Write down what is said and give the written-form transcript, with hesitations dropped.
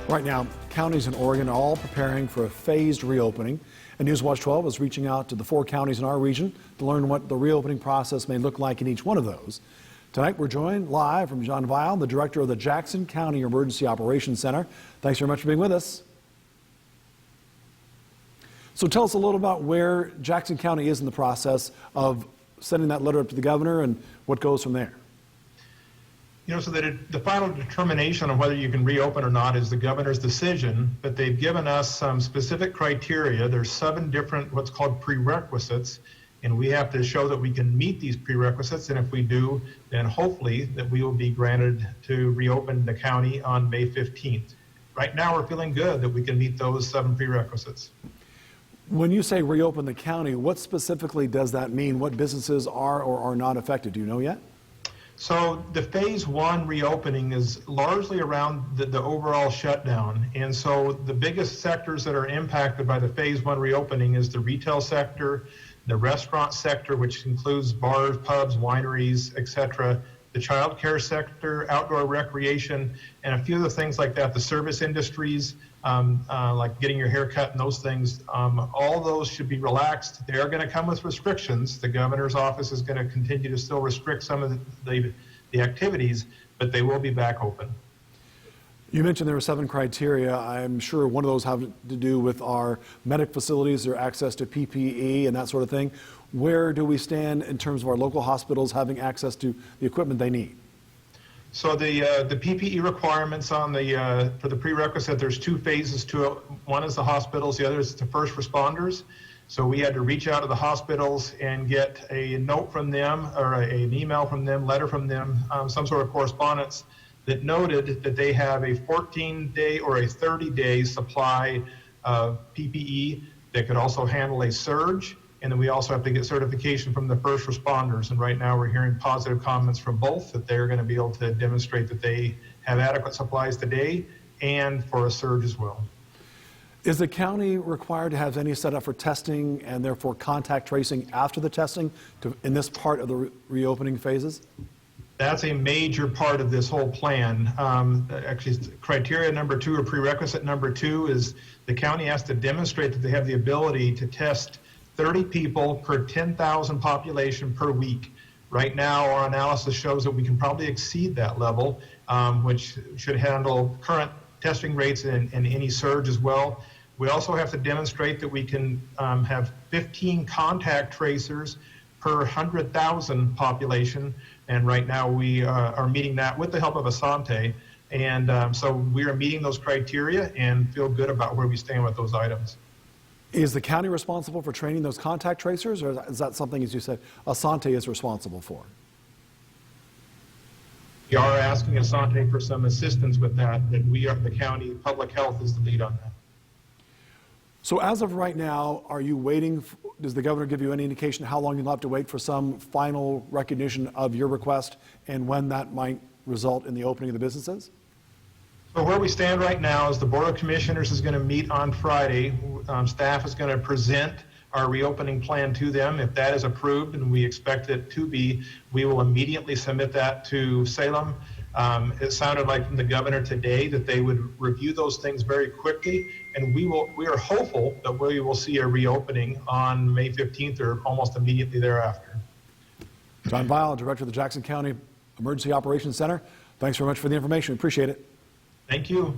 Right now, counties in Oregon are all preparing for a phased reopening. And Newswatch 12 is reaching out to the 4 counties in our region to learn what the reopening process may look like in each one of those. Tonight, we're joined live from John Weil, the director of the Jackson County Emergency Operations Center. Thanks very much for being with us. So tell us a little about where Jackson County is in the process of sending that letter up to the governor and what goes from there. You know, so that the final determination on whether you can reopen or not is the governor's decision, but they've given us some specific criteria. There's 7 different what's called prerequisites, and we have to show that we can meet these prerequisites, and if we do, then hopefully that we will be granted to reopen the county on May 15th. Right now, we're feeling good that we can meet those 7 prerequisites. When you say reopen the county, what specifically does that mean? What businesses are or are not affected? Do you know yet? So the phase 1 reopening is largely around the overall shutdown. And so the biggest sectors that are impacted by the phase 1 reopening is the retail sector, the restaurant sector, which includes bars, pubs, wineries, etc., the child care sector, outdoor recreation, and a few of the things like that, the service industries, like getting your hair cut and those things, all those should be relaxed. They are going to come with restrictions. The governor's office is going to continue to still restrict some of the activities, but they will be back open. You mentioned there were 7 criteria. I'm sure one of those have to do with our medic facilities, their access to PPE and that sort of thing. Where do we stand in terms of our local hospitals having access to the equipment they need? So the PPE requirements on for the prerequisite, there's 2 phases to it. One is the hospitals, the other is the first responders. So we had to reach out to the hospitals and get a note from them, or an email from them, letter from them, some sort of correspondence that noted that they have a 14-day or a 30-day supply of PPE that could also handle a surge. And then we also have to get certification from the first responders. And right now we're hearing positive comments from both that they're going to be able to demonstrate that they have adequate supplies today and for a surge as well. Is the county required to have any set up for testing and therefore contact tracing after the testing in this part of the reopening phases? That's a major part of this whole plan. Actually, criteria number 2 or prerequisite number 2 is the county has to demonstrate that they have the ability to test 30 people per 10,000 population per week. Right now, our analysis shows that we can probably exceed that level, which should handle current testing rates and any surge as well. We also have to demonstrate that we can have 15 contact tracers per 100,000 population, and right now we are meeting that with the help of Asante, and so we are meeting those criteria and feel good about where we stand with those items. Is the county responsible for training those contact tracers, or is that something, as you said, Asante is responsible for? We are asking Asante for some assistance with that, and we are, the county public health is the lead on that. So as of right now, are you waiting, does the governor give you any indication how long you'll have to wait for some final recognition of your request and when that might result in the opening of the businesses? So where we stand right now is the Board of Commissioners is going to meet on Friday. Staff is going to present our reopening plan to them. If that is approved, and we expect it to be, we will immediately submit that to Salem. It sounded like from the governor today that they would review those things very quickly, and we are hopeful that we will see a reopening on May 15th or almost immediately thereafter. John Weil, Director of the Jackson County Emergency Operations Center, thanks very much for the information. We appreciate it. Thank you.